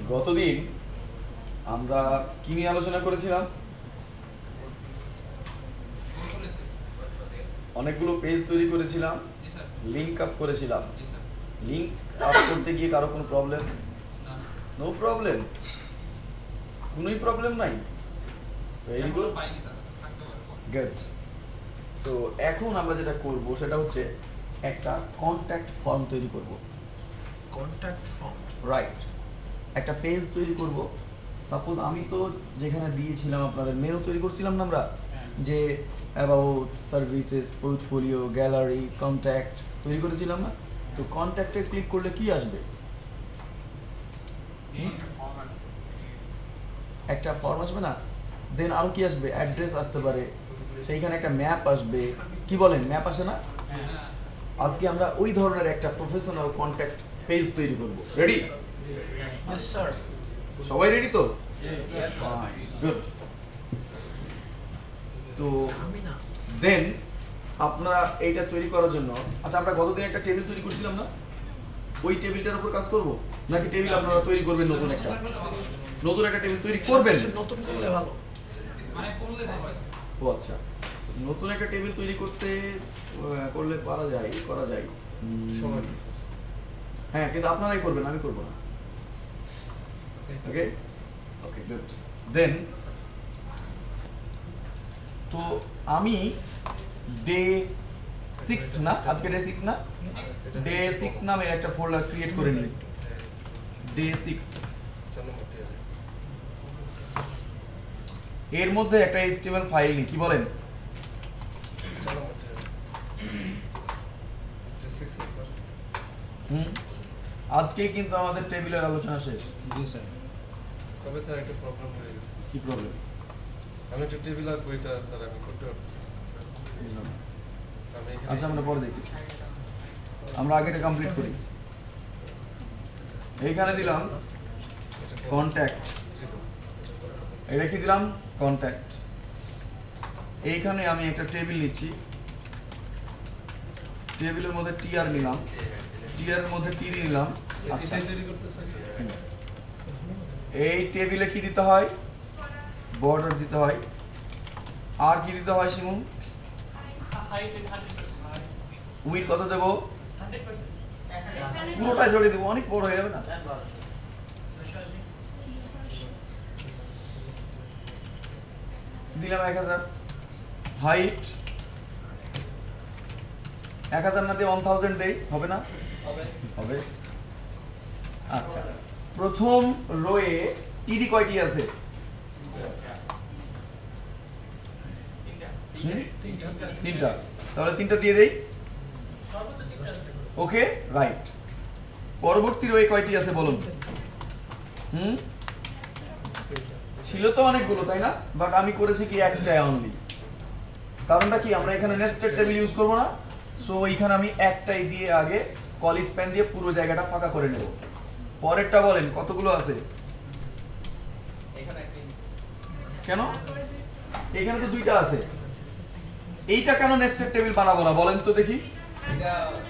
গতদিন আমরা কি নিয়ে আলোচনা করেছিলাম? অনেকগুলো পেজ তৈরি করেছিলাম, লিঙ্ক আপ করেছিলাম। লিঙ্ক আপ করতে গিয়ে কারো কোনো প্রবলেম? নো প্রবলেম, কোনোই প্রবলেম নাই। Very good, good. তো এখন আমরা যেটা করব সেটা হচ্ছে একটা কন্ট্যাক্ট ফর্ম তৈরি করব। Contact form, right. একটা পেজ তৈরি করব। সাপোজ আমি তো যেখানে দিয়েছিলাম আপনাদের মেনু তৈরি করছিলাম না আমরা, যে about, services, portfolio, gallery, contact তৈরি করেছিলাম না? তো কন্ট্যাক্টে ক্লিক করলে কি আসবে? একটা ফর্ম আসবে না? দেন আরো কি আসবে? অ্যাড্রেস আসতে পারে, সেইখানে একটা ম্যাপ আসবে। কি বলেন, ম্যাপ আসে না? আজকে আমরা ওই ধরনের একটা প্রফেশনাল কন্ট্যাক্ট পেজ তৈরি করব। রেডি? Yes sir. সবাই রেডি তো? Fine, good. তো আমি না, দেন আপনারা এইটা তৈরি করার জন্য, আচ্ছা আমরা গতদিন একটা টেবিল তৈরি করছিলাম না? ওই টেবিলটার উপর কাজ করব, নাকি টেবিল আপনারা তৈরি করবেন? নতুন একটা টেবিল তৈরি করবেন? নতুন করলে ভালো। ও আচ্ছা, নতুন একটা টেবিল তৈরি করলে করা যায়। হ্যাঁ, কিন্তু আপনারাই করবেন, আমি করব না। ওকে ওকে, গুড। দেন তো আমি ডে 6 না, আজকে ডে 6 না, ডে 6 নামে একটা ফোল্ডার ক্রিয়েট করে নিই। ডে 6, এর মধ্যে একটা HTML ফাইল নিই। কি বলেন? আজকেই কিন্তু আমাদের টেবিলের আলোচনা শেষ। জি স্যার। তবে স্যার একটা প্রবলেম হয়ে গেছে। কি প্রবলেম? আমি একটা টেবিল আর বইটা স্যার আমি করতে পারতেছি না। স্যার, আমি এখানে- আচ্ছা, আমরা পরে দেখতেছি, আমরা আগে এটা কমপ্লিট করি। এইখানে দিলাম কন্ট্যাক্ট, এটা কি দিলাম? কন্ট্যাক্ট। এইখানে আমি একটা টেবিল নিচ্ছি, টেবিলের মধ্যে টিআর নিলাম, টিআর মধ্যে টিডি নিলাম। আচ্ছা, এটাই তৈরি করতে স্যার। এই টেবিলে কি দিতে হয়? বর্ডার দিতে হয়। আর কি দিতে হয় শিমু? উইথ কত দেবো? পুরোটা জড়িয়ে দেবো, অনেক বড় হয়ে যাবে না? দিলাম 1000। হাইট 1000 না দিয়ে 1000 দেই, হবে না? হবে। আচ্ছা, প্রথম রোয়ে টিডি কয়টি আছে? তিনটা। তাহলে তিনটা দিয়ে দেই। ওকে, রাইট। পরবর্তী রোয়ে কয়টি আছে বলুন? ছিল তো অনেকগুলো, তাই না? বাট আমি করেছি কি একটাই অনলি। কারণটা কি, আমরা এখানে নেস্টেড টেবিল ইউজ করব না, সো এইখানে আমি একটাই দিয়ে আগে কল স্প্যান দিয়ে পুরো জায়গাটা ফাঁকা করে নেব। পরেরটা বলেন কতগুলো আছে? কেন? এখানে তো দুইটা আছে। এইটা কেন নেস্টেড টেবিল বানাবো না বলেন তো দেখি?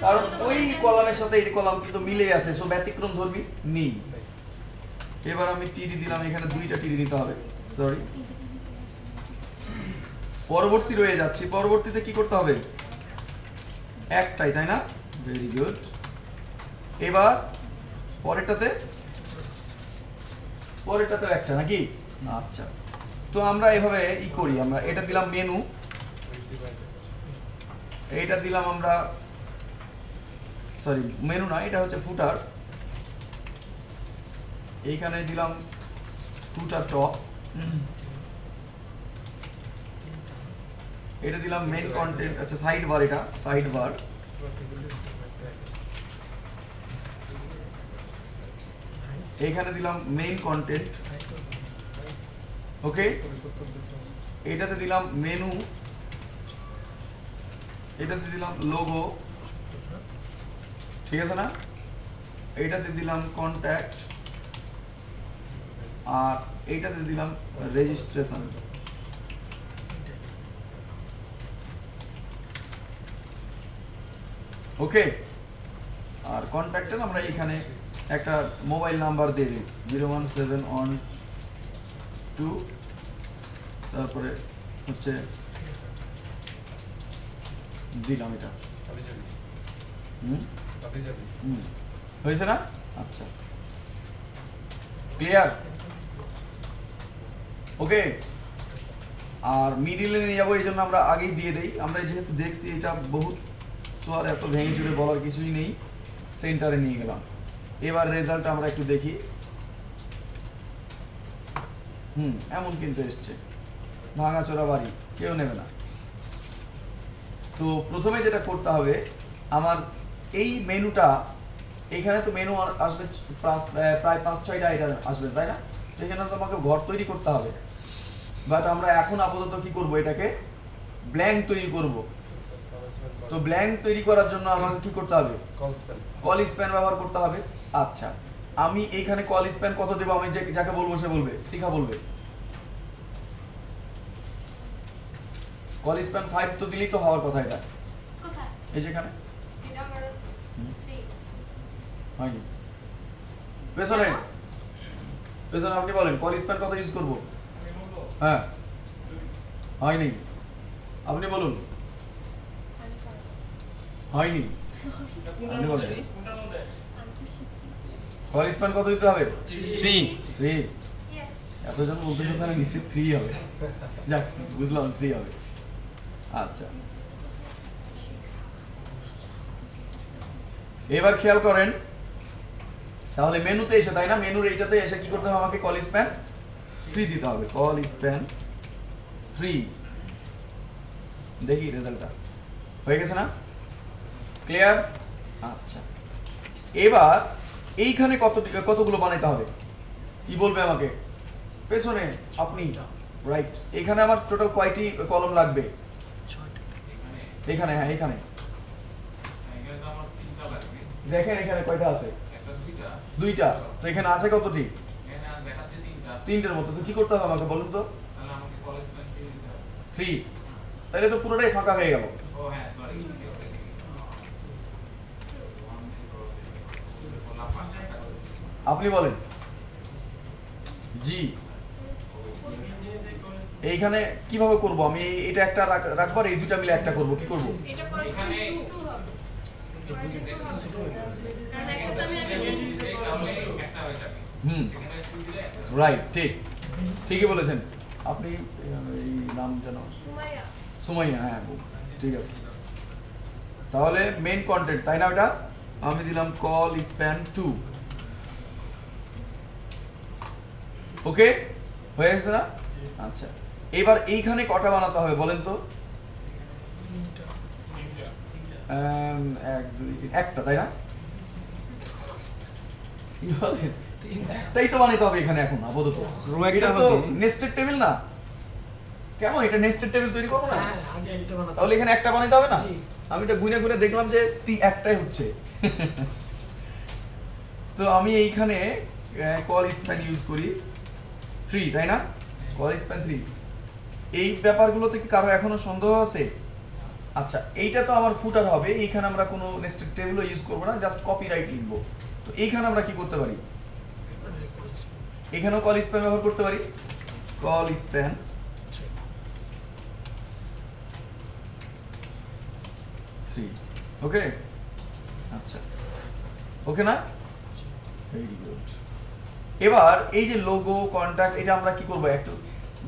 কারণ ওই কলামের সাথে এই কলাম কিন্তু মিলে আছে, সো ব্যতিক্রম ধর্মী নেই। এবার আমি টিডি দিলাম, এখানে দুইটা টিডি নিতে হবে, সরি। পরবর্তী রয়ে যাচ্ছি, পরবর্তীতে কি করতে হবে? একটাই, তাই না? Very good. এবার পরেরটাতেও একটা নাকি? আচ্ছা, তো আমরা এভাবে করি, আমরা এটা দিলাম মেনু, এইটা দিলাম আমরা, সরি মেনু না, এটা হচ্ছে ফুটার। এইখানে দিলাম ফুটার টপ, এটা দিলাম মেইন কন্টেন্ট। আচ্ছা, সাইড বার, এটা সাইড বার। এইখানে দিলাম মেইন কন্টেন্ট। ওকে, এটাতে দিলাম মেনু, এটাতে দিলাম লোগো, ঠিক আছে না? এইটাতে দিলাম কন্ট্যাক্ট, আর এইটাতে দিলাম রেজিস্ট্রেশন। ওকে, আর কন্ট্যাক্টে আমরা এখানে একটা মোবাইল নাম্বার দিয়ে দিই 01712 তারপরে হচ্ছে দিলাম এটা হাবিজাবি হুম হাবিজাবি হুম হয়েছে না আচ্ছা ক্লিয়ার ওকে আর মিডিলে নিয়ে যাবো এই জন্য আমরা আগেই দিয়ে দেই আমরা যেহেতু দেখছি এটা বহুত সোয়ার এত ভেঙে চুরে বলার কিছুই নেই সেন্টারে নিয়ে গেলাম এবার রেজাল্ট আমরা একটু দেখি এমন কিন্তু এসছে ভাঙাচোরা বাড়ি কেউ নেবে না তো প্রথমে যেটা করতে হবে আমার এই মেনুটা এখানে তো মেনু আসবে প্রায় 5-6টা আইটেম আসবে তাই না এখানে তো আমাকে ঘর তৈরি করতে হবে বাট আমরা এখন আপাতত কি করব এটাকে ব্ল্যাঙ্ক তৈরি করব তো ব্ল্যাঙ্ক তৈরি করার জন্য আমাকে কি করতে হবে কল স্প্যান ব্যবহার করতে হবে আচ্ছা আমি এইখানে কল স্প্যান কত দেব আমি যাকে বলবো সে বলবে শিখা বলবে কল স্প্যান 5 তো দিলেই তো হওয়ার কথা এটা কোথায় এই যেখানে এটা আমার 3 হয়নি পেছনে পেছনে আপনি বলেন কল স্প্যান কত ইউজ করব হ্যাঁ হয়নি আপনি বলুন হয়নি আপনি বলেন কল স্প্যান কত দিতে হবে 3 ইয়েস এতজন বলতেছেন তাহলে নিশ্চিত 3 হবে যাক বুঝলাম 3 হবে আচ্ছা এবার খেয়াল করেন তাহলে মেনুতে এসে তাই না মেনুর এইটাতে এসে কি করতে হবে আমাকে কল স্প্যান 3 দিতে হবে কল স্প্যান 3 দেখি রেজাল্টটা হয়ে গেছে না ক্লিয়ার আচ্ছা এবার এইখানে কতগুলো বানাইতে হবে কি বলবে আমাকে পেছনে আপনি রাইট এখানে আমার টোটাল কয়টি কলম লাগবে এখানে হ্যাঁ এখানে দেখেন এখানে কয়টা আছে দুইটা তো এখানে আছে কতটি তিনটের মতো তো কি করতে হবে আমাকে বলুন তো 3 তাহলে তো পুরোটাই ফাঁকা হয়ে গেল আপনি বলেন জি এইখানে কিভাবে করব আমি এটা একটা রাখবার এই দুইটা মিলে একটা করব কি করব এটা করে 2 হবে কারণ একটা তো আমি রাইট ঠিক ঠিকই বলেছেন আপনি এই নাম জানো সুমাইয়া সুমাইয়া হ্যাঁ ঠিক আছে তাহলে মেইন কন্টেন্ট তাই না ওটা আমি দিলাম কল স্প্যান 2 ওকে হয়ে গেছে না আচ্ছা এবার এইখানে কটা বানাতে হবে বলেন তো 1 2 3 একটা তাই না কি বলেন একটাই তো বানাইতে হবে এখানে এখন আপাতত এটা তো নেস্টেড টেবিল না কেন এটা নেস্টেড টেবিল তৈরি করব না হ্যাঁ আগে একটা বানাতে তাহলে এখানে একটা বানাইতে হবে না জি। আমি এটা গুনে গুনে দেখলাম যে একটাই হচ্ছে তো আমি এইখানে কল স্প্যান ইউজ করি 3 তাই না কল স্প্যান 3 এই ব্যাপারগুলোতে কি কারো এখনো সন্দেহ আছে আচ্ছা এইটা তো আমার ফুটার হবে এইখানে আমরা কোনো নেস্টেড টেবিলও ইউজ করব না জাস্ট কপিরাইট লিখব তো এইখানে আমরা কি করতে পারি এখানেও কল স্প্যান ব্যবহার করতে পারি কল স্প্যান 3 ওকে আচ্ছা ওকে না ভেরি গুড এবার এই যে লোগো কন্টাক্ট এটা আমরা কি করব একটু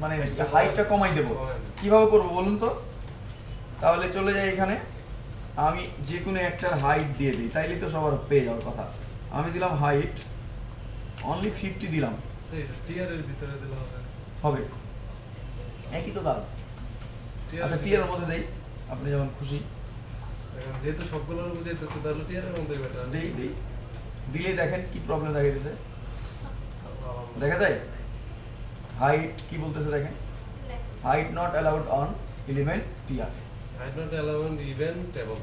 মানে হাইটটা কমাই দেব কিভাবে করব বলুন তো তাহলে চলে যাই এখানে আমি যে কোনো একটার হাইট দিয়ে দিই তাইলে তো সবার পেয়ে যাওয়ার কথা আমি দিলাম হাইট অনলি 50 দিলাম টিয়ারের ভিতরে দিলে হবে একই তো কাজ আচ্ছা টিয়ারের মধ্যে দেই আপনি যেমন খুশি যেহেতু সবগুলোর বুঝাইতেছে তাহলে টিয়ারের মধ্যে বেটার দেই দিলে দেখেন কি প্রবলেম দেখা দিতেছে দেখা যায় হাইট কি বলতেছে দেখেন height not allowed on element TR height not allowed even table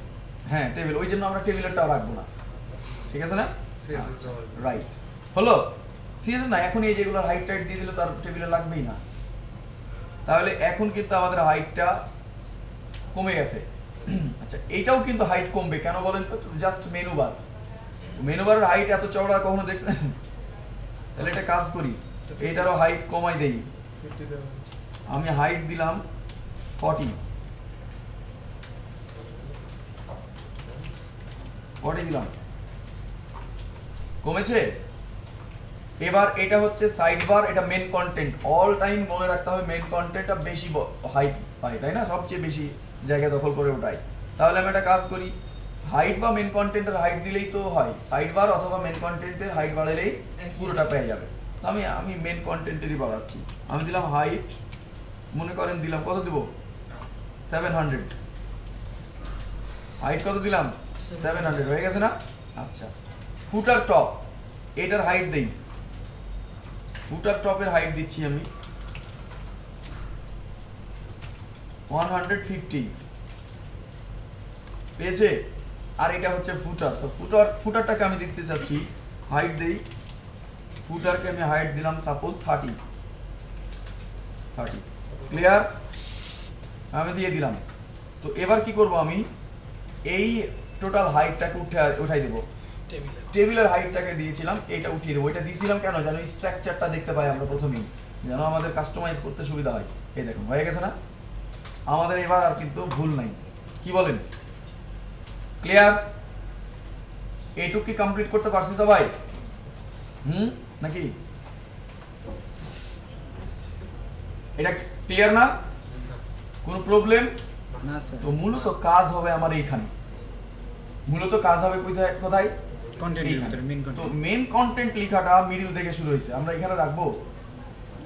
হ্যাঁ টেবিল ওই জন্য আমরা টেবিলেরটাও রাখবো না ঠিক আছে না CSS রাইট হলো সিএস না এখন এই যেগুলোর হাইট টাইট দিয়ে দিলে তার টেবিলে লাগবেই না তাহলে এখন কিন্তু আমাদের হাইটটা কমে গেছে আচ্ছা এইটাও কিন্তু হাইট কমবে কেন বলেন তো জাস্ট মেনু বার মেনু বারের হাইট এত চওড়া কখনো দেখছেন? তাহলে একটা কাজ করি, এইটারও হাইট কমাই দেই। 50 দেওয়া আমি হাইট দিলাম 40 দিলাম, কমেছে। এবার এটা হচ্ছে সাইড বার, এটা মেন কন্টেন্ট। অল টাইম মনে রাখতে হবে মেন কন্টেন্টটা বেশি হাইট পায়, তাই না? সবচেয়ে বেশি জায়গা দখল করে ওঠায়। তাহলে আমি একটা কাজ করি, হাইট বা মেন কন্টেন্টের হাইট দিলেই তো হয়, সাইড বার অথবা মেন কন্টেন্টের হাইট বাড়ালেই পুরোটা পেয়ে যাবে। তো আমি মেন কন্টেন্টেরই বাড়াচ্ছি। আমি দিলাম হাইট, মনে করেন দিলাম কত দিব, 700। হাইট কত দিলাম, 700 হয়ে গেছে না? আচ্ছা, ফুটার টপ এটার হাইট দেই, ফুটার টপের হাইট দিচ্ছি আমি 150, পেয়েছে? আর এটা হচ্ছে ফুটার। তো ফুটারটাকে আমি দেখতে চাচ্ছি, হাইট দেই, ফুটারকে আমি হাইট দিলাম সাপোজ 30। ক্লিয়ার? আমি দিয়ে দিলাম। তো এবার কি করব, আমি এই টোটাল হাইটটাকে উঠাই দেবো। টেবিলের হাইটটাকে দিয়েছিলাম, এইটা উঠিয়ে দেবো। এটা দিয়েছিলাম কেন, যেন স্ট্রাকচারটা দেখতে পাই আমরা প্রথমেই, যেন আমাদের কাস্টমাইজ করতে সুবিধা হয়। এই দেখুন হয়ে গেছে না? আমাদের এবার আর কিন্তু ভুল নাই, কি বলেন? ক্লিয়ার? এইটুক কি কমপ্লিট করতে পারছি সবাই? নাকি এটা ক্লিয়ার না? কোনো প্রবলেম না স্যার। তো মূলত কাজ হবে আমার এইখানে, মূলত কাজ হবে কোথায়? কন্টেন্টের ভিতরে মেইন তো কন্টেন্ট। মেন কন্টেন্ট লেখাটা মিডল থেকে শুরু হয়েছে, আমরা এখানে রাখবো।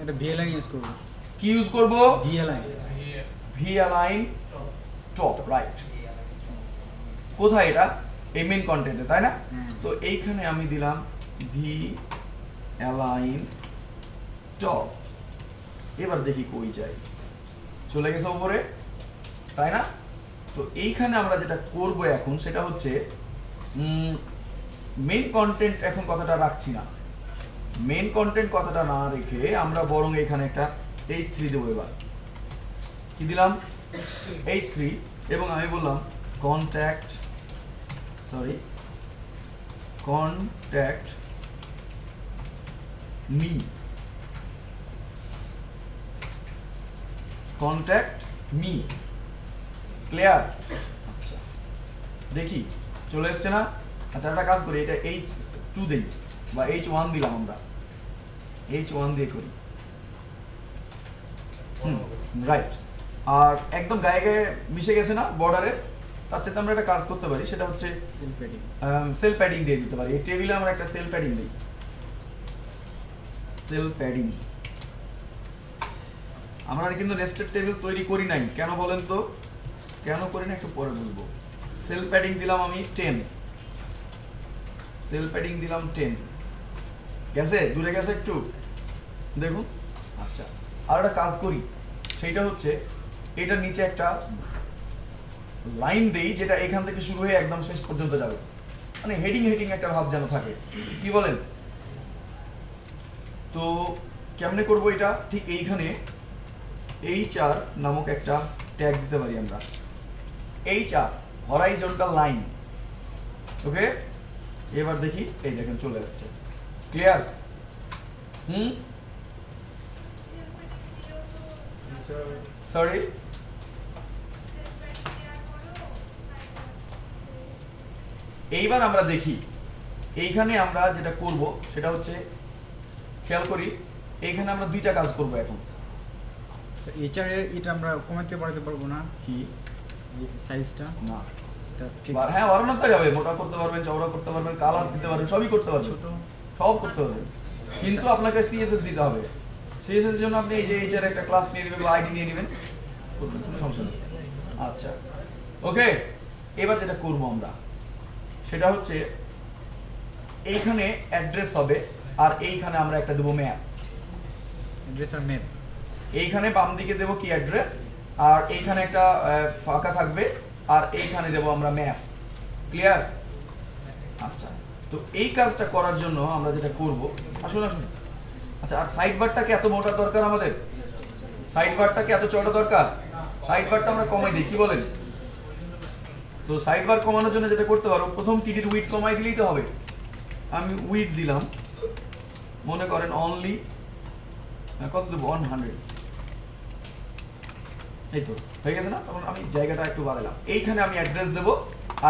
এটা ভিএলআইন ইউজ করব। কি ইউজ করব? ভিএলআইন। V align top, right. কোথায় এটা? এই মেন কন্টেন্টে, তাই না? তো এইখানে আমি দিলাম ভি অ্যালাইন টপ। এবার দেখি কই যায়, চলে গেছে উপরে, তাই না? তো এইখানে আমরা যেটা করব এখন সেটা হচ্ছে মেন কন্টেন্ট এখন কথাটা রাখছি না। মেন কন্টেন্ট কথাটা না রেখে আমরা বরং এখানে একটা H3 দেবো। এবার কি দিলাম? H3, এবং আমি বললাম contact me, contact me. Clear? আচ্ছা, দেখি চলে এসছে না? আচ্ছা, একটা কাজ করি, এটা H2 দেই বা H1 দিলাম, আমরা H1 দিয়ে করি। রাইট। আর একদম গায়ে গায়ে মিশে গেছে না বর্ডারে? তার সাথে আমরা একটা কাজ করতে পারি, সেটা হচ্ছে সেল প্যাডিং দিয়ে দিতে পারি। এই টেবিলে আমরা একটা সেল প্যাডিং দিই, সেল প্যাডিং। আমরা কিন্তু নেস্টেড টেবিল তৈরি করি নাই, কেন বলেন তো? কেন করি না একটু পরে বলবো। সেল প্যাডিং দিলাম আমি 10, সেল প্যাডিং দিলাম 10। গেছে? দূরে গেছে একটু, দেখুন। আচ্ছা, আর একটা কাজ করি, সেইটা হচ্ছে এটার নিচে একটা লাইন দেই, যেটা এখান থেকে শুরু হয়ে একদম শেষ পর্যন্ত যাবে, মানে হেডিং একটা ভাব যেন থাকে, কি বলেন? তো কেমনে করব এটা? ঠিক এইখানে HR নামক একটা ট্যাগ দিতে পারি আমরা, HR হরাইজন্টাল লাইন। ওকে, এবার দেখি, এই দেখেন চলে আসছে। ক্লিয়ার? সরি, এইবার আমরা দেখি এইখানে আমরা যেটা করব সেটা হচ্ছে, খেয়াল করি এইখানে আমরা দুইটা কাজ করব এখন। এইচআর এর এটা আমরা কমাতে বাড়াতে পারবো না কি? সাইজটা না, এটা ফিক্স। হ্যাঁ, বাড়ানো তো যাবে, মোটা করতে পারবেন, চওড়া করতে পারবেন, কালার দিতে পারবেন, সবই করতে পারবেন, ছোট সব করতে পারবেন। কিন্তু আপনাকে CSS দিতে হবে। CSS এর জন্য আপনি এই যে HR একটা ক্লাস নিয়ে নেবেন বা আইডি নিয়ে নেবেন, করবেন, কোনো সমস্যা নেই। আচ্ছা, ওকে। এবার যেটা করব আমরা সেটা হচ্ছে এইখানে অ্যাড্রেস হবে, আর এইখানে আমরা একটা দেবো ম্যাপ। অ্যাড্রেস আর ম্যাপ। এইখানে বাম দিকে দেবো কি অ্যাড্রেস, আর এইখানে একটা ফাঁকা থাকবে, আর এইখানে দেবো আমরা ম্যাপ। ক্লিয়ার? আচ্ছা, তো এই কাজটা করার জন্য আমরা যেটা করব, আসুন। আচ্ছা, আর সাইড বারটাকে এত মোটা দরকার আমাদের? সাইড বারটাকে এত চওড়া দরকার? সাইড বারটা আমরা কমাই দিই, কি বলেন? তো সাইড বার কমানোর জন্য যেটা করতে পারো, প্রথম টিডির উইডথ কমাই দিলেই তো হবে। আমি উইড দিলাম মনে করেন অনলি কত দেবো 100, এই তো হয়ে গেছে না? তখন আমি জায়গাটা একটু বাড়ালাম, এইখানে আমি অ্যাড্রেস দেবো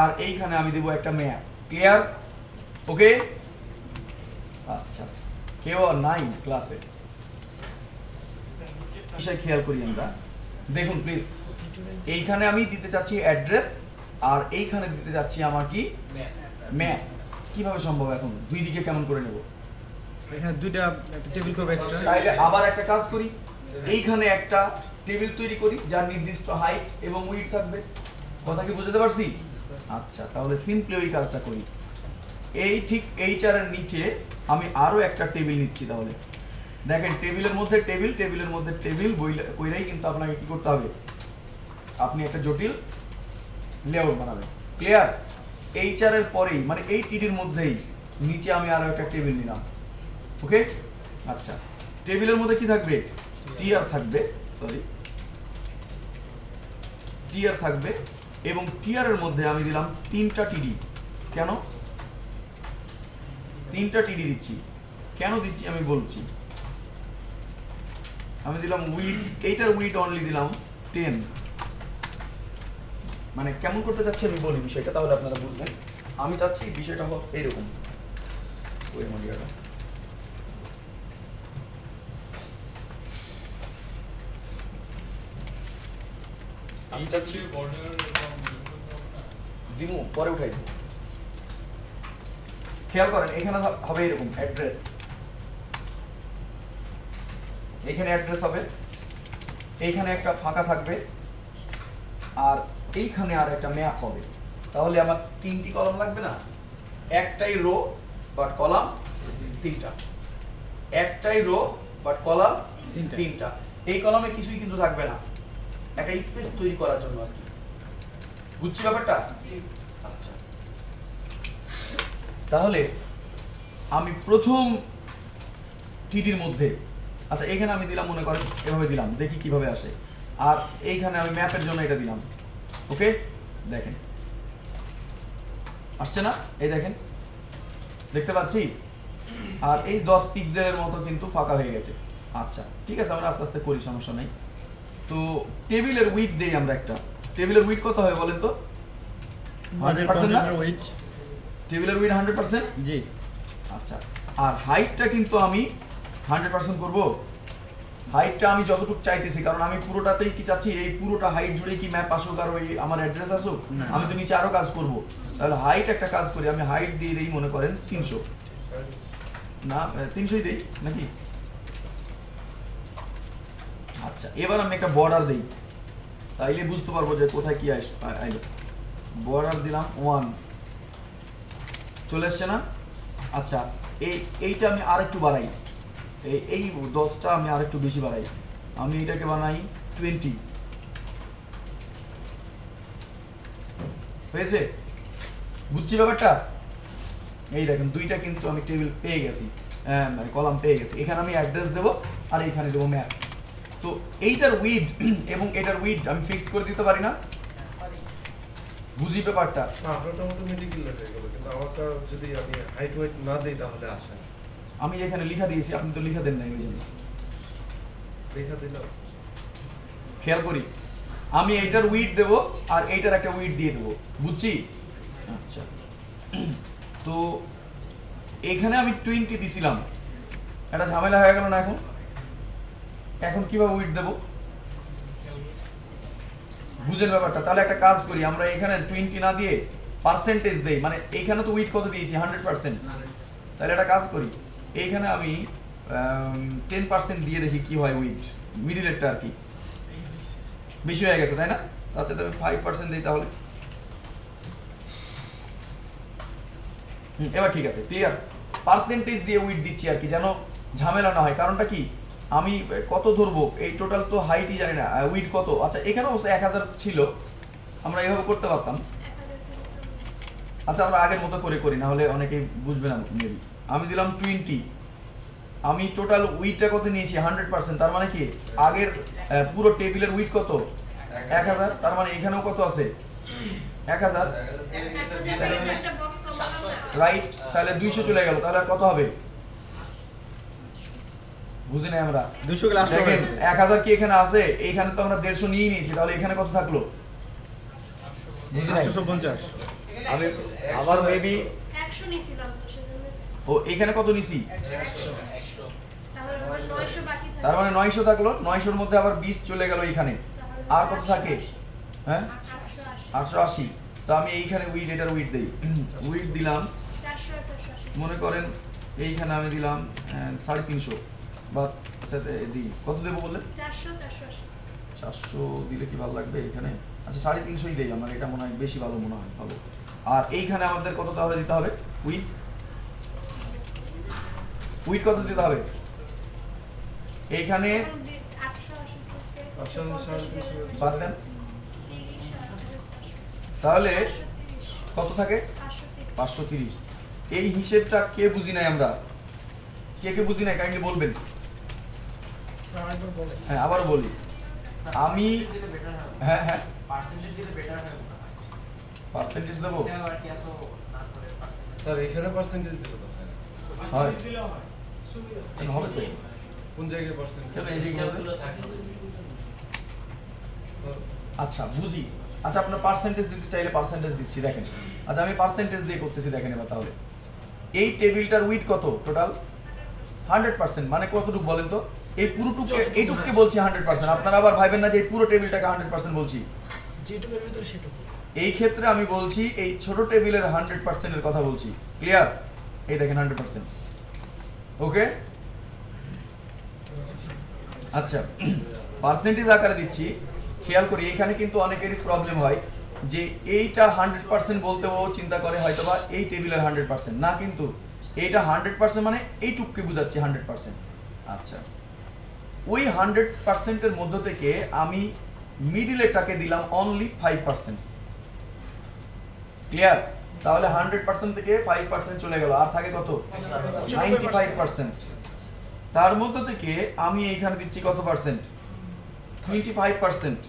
আর এইখানে আমি দেবো একটা ম্যাপ। ক্লিয়ার? ওকে। আচ্ছা, কেউ আর নাই ক্লাসে, বিষয় খেয়াল করি আমরা। দেখুন প্লিজ, এইখানে আমি দিতে চাচ্ছি অ্যাড্রেস আর এইখানে দিতে চাচ্ছি আমার কি ম্যাপ। কিভাবে সম্ভব? এখন দুই দিকে কেমন করে নেব? এখানে দুইটা একটা টেবিল করব এক্সট্রা। তাইলে আবার একটা কাজ করি, এইখানে একটা টেবিল তৈরি করি যার নির্দিষ্ট হাইট এবং উইডথ থাকবে। কথা কি বুঝতে পারছি? আচ্ছা, তাহলে সিম্পলি ওই কাজটা করি। এই ঠিক HR এর নিচে আমি আরো একটা টেবিল নিচ্ছি। তাহলে দেখেন, টেবিলের মধ্যে টেবিল, টেবিলের মধ্যে টেবিল কইরাই কিন্তু আপনাকে কি করতে হবে? আপনি একটা জটিল লেআউট বানাবেন। ক্লিয়ার? HR এর পরেই মানে এই টিটির মধ্যেই নিচে আমি আরো একটা টেবিল নিলাম। ওকে। আচ্ছা, টেবিলের মধ্যে কি থাকবে? টিআর থাকবে, সরি টিআর থাকবে এবং টিআর এর মধ্যে আমি দিলাম 3টা টিডি। কেন 3টা টিডি দিচ্ছি? কেন দিচ্ছি আমি বলছি। আমি দিলাম উইড, এইটার উইড অনলি দিলাম 10। মানে কেমন করতে চাচ্ছি আমি বলি বিষয়টা, তাহলে আপনারা বুঝবেন। আমি চাচ্ছি বিষয়টা হোক এইরকম। ওই মডিয়াটা আমি চাচ্ছি দিমু, পরে উঠাই দিব। খেয়াল করেন, এখানে হবে এরকম অ্যাড্রেস, এইখানে অ্যাড্রেস হবে, এইখানে একটা ফাঁকা থাকবে আর এইখানে আর একটা ম্যাপ হবে। তাহলে আমার 3টি কলাম লাগবে না? একটাই রো বাট কলাম 3টা, একটাই রো বাট কলাম 3টা। এই কলামে কিছুই কিন্তু থাকবে না, একটা স্পেস তৈরি করার জন্য আর কি। বুঝছি ব্যাপারটা? আচ্ছা, তাহলে আমি প্রথম টিটির মধ্যে, আচ্ছা এখানে আমি দিলাম মনে করেন এভাবে দিলাম, দেখি কিভাবে আসে। আর এইখানে আমি ম্যাপের জন্য এটা দিলাম। ওকে, দেখেন আসছে না? এই দেখেন, দেখতে পাচ্ছি। আর এই 10 পিক্সেলের মতো কিন্তু ফাঁকা হয়ে গেছে। আচ্ছা ঠিক আছে, আমরা আস্তে আস্তে করি, সমস্যা নাই। তো টেবিলের উইডথ দেই আমরা একটা। টেবিলের উইডথ কত হয় বলেন তো? 100% না? টেবিলের উইডথ 100%? জি। আচ্ছা, আর হাইটটা কিন্তু আমি 100% করব। হাইটটা আমি যতটুকু চাইতেছি, কারণ আমি পুরোটাতেই কি চাচ্ছি, এই পুরোটা হাইট জুড়েই কি ম্যাপ আসুক আর ওই আমার অ্যাড্রেস আসুক। আমি তো নিচে আরো কাজ করব, তাহলে হাইট একটা কাজ করি, আমি হাইট দিয়ে দেই মনে করেন 300, না 300ই দেই নাকি? আচ্ছা, এবার আমি একটা বর্ডার দেই, তাইলে বুঝতে পারবো যে কোথায় কি আইলো। বর্ডার দিলাম 1, চলে আসছে না? আচ্ছা, এইটা আমি আরেকটু বাড়াই, এই 10টা আমি আরেকটু বেশি বাড়াই, আমি এটাকে বানাই 20। হয়েছে? বুঝছি ব্যাপারটা? এই দেখেন, দুইটা কিন্তু আমি টেবিল পেয়ে গেছি, কলাম পেয়ে গেছি। এখানে আমি অ্যাড্রেস দেবো আর এইখানে দেবো ম্যাপ। তো এইটার উইড এবং এটার উইড আমি ফিক্সড করে দিতে পারি না? বুঝি ব্যাপারটা? আপনারটা অটোমেটিক্যালি হয়ে গেল, কিন্তু আমারটা যদি আমি হাইট ওয়েট না দেই তাহলে আসে না। আমি এখানে লিখা দিয়েছি, আপনি তো লিখা দেন নাই, ওই জন্য দেখা দিলে আসে। খেয়াল করি, আমি এইটার উইড দেব আর এইটার একটা উইড দিয়ে দেবো। বুঝছি? আচ্ছা, তো এখানে আমি 20 দিছিলাম, একটা ঝামেলা হয়ে গেল না? এখন এখন কিভাবে উইড দেব বুঝেন ব্যাপারটা? তাহলে একটা কাজ করি, আমরা এখানে 20 না দিয়ে পার্সেন্টেজ দেই, মানে এইখানে তো উইড কত দিয়েছি 100%। তাহলে একটা কাজ করি, এইখানে আমি 10% দিয়ে দেখি কি হয় উইড, মিডিলেরটা আর কি। বেশি হয়ে গেছে তাই না? আচ্ছা, তবে 5% দিই তাহলে। এবার ঠিক আছে, ক্লিয়ার? পার্সেন্টেজ দিয়ে উইড দিচ্ছি আর কি, যেন ঝামেলা না হয়। কারণটা কি, আমি কত ধরবো, এই টোটাল তো হাইটই জানি না, উইড কত। আচ্ছা, এখানে অবশ্য 1000 ছিল, আমরা এভাবে করতে পারতাম। আচ্ছা, আমরা আগের মতো করে করি, না হলে অনেকেই বুঝবে না মেবি। আমি দিলাম 20, আমি টোটাল উইডটা কত নিয়েছি 100%, তার মানে কি আগের পুরো টেবিলের উইড কত 1000, তার মানে এখানেও কত আছে 1000। রাইট, তাহলে 200 চলে গেল, তাহলে আর কত হবে? বুঝি নাই আমরা। 200 ক্লাস দেখেন 1000 কি এখানে আছে, এইখানে তো আমরা 150 নিয়ে নিয়েছি, তাহলে এখানে কত থাকলো? বুঝি নাই। 850 আমি আমার মেবি 100 নিছিলাম তো সেজন্য। ও এখানে কত নিছি? 100 তাহলে আমার 900 বাকি থাকে। তার মানে 900 থাকলো, 900 এর মধ্যে আবার 20 চলে গেল এখানে, তাহলে আর কত থাকে? 880 হ্যাঁ 880 880। তো আমি এইখানে উইড, এটার উইড দেই, উইড দিলাম 400 480 মনে করেন এইখানে আমি দিলাম 350 বা আচ্ছা দিই, কত দেবো বললেন? 400 480 400 দিলে কি ভালো লাগবে এখানে? আচ্ছা 350ই দেই, আমার এটা মনে হয় বেশি ভালো মনে হয়, ভালো। আর এইখানে আমাদের কত তাহলে দিতে হবে? উইড উইড কত দিতে হবে? এইখানে 880 থেকে 880 বাদ দেন, 30 400 তাহলে 530 কত থাকে? 530 530। এই হিসেবটা কে বুঝি নাই আমরা? কে বুঝি নাই কাইন্ডলি বলবেন। স্যার আরেকবার বলেন। হ্যাঁ আবারও বলি, আমি হ্যাঁ হ্যাঁ পার্সেন্টেজ দেবো। স্যার এখানে পার্সেন্টেজ দিলে তো হয় না। হয় কেন হবে তো? কোন জায়গায় পার্সেন্টেজ? কেন এই জায়গাগুলো? স্যার আচ্ছা বুঝি, আচ্ছা আপনার পার্সেন্টেজ দিতে চাইলে পার্সেন্টেজ দিচ্ছি, দেখেন। আচ্ছা আমি পার্সেন্টেজ দিয়ে করতেছি, দেখেন এবার তাহলে এই টেবিলটার উইড কত টোটাল? 100%। মানে কতটুকু বলেন তো? এই পুরোটুকু, এইটুকুকে বলছি 100%। আপনারা আবার ভাইবেন না যে এই পুরো টেবিলটাকে 100% বলছি। যেটুকুর ভিতরে সেটুকু। এই ক্ষেত্রে আমি বলছি এই ছোট টেবিলের 100% এর কথা বলছি। ক্লিয়ার? এই দেখেন 100%। ওকে, আচ্ছা পার্সেন্টেজ আকারে দিচ্ছি। খেয়াল করি এখানে কিন্তু অনেকেরই প্রবলেম হয় যে এইটা 100% বলতেও চিন্তা করে হয়তোবা এই টেবিলের 100% না, কিন্তু এইটা 100% মানে এইটুকুকে বুঝাচ্ছি 100%। আচ্ছা ওই 100% এর মধ্য থেকে আমি মিডিলেরটাকে দিলাম অনলি 5%। ক্লিয়ার? তাহলে 100% থেকে 5% চলে গেল, আর থাকে কত? 95%। তার মধ্য থেকে আমি এইখানে দিচ্ছি কত পার্সেন্ট? 25%।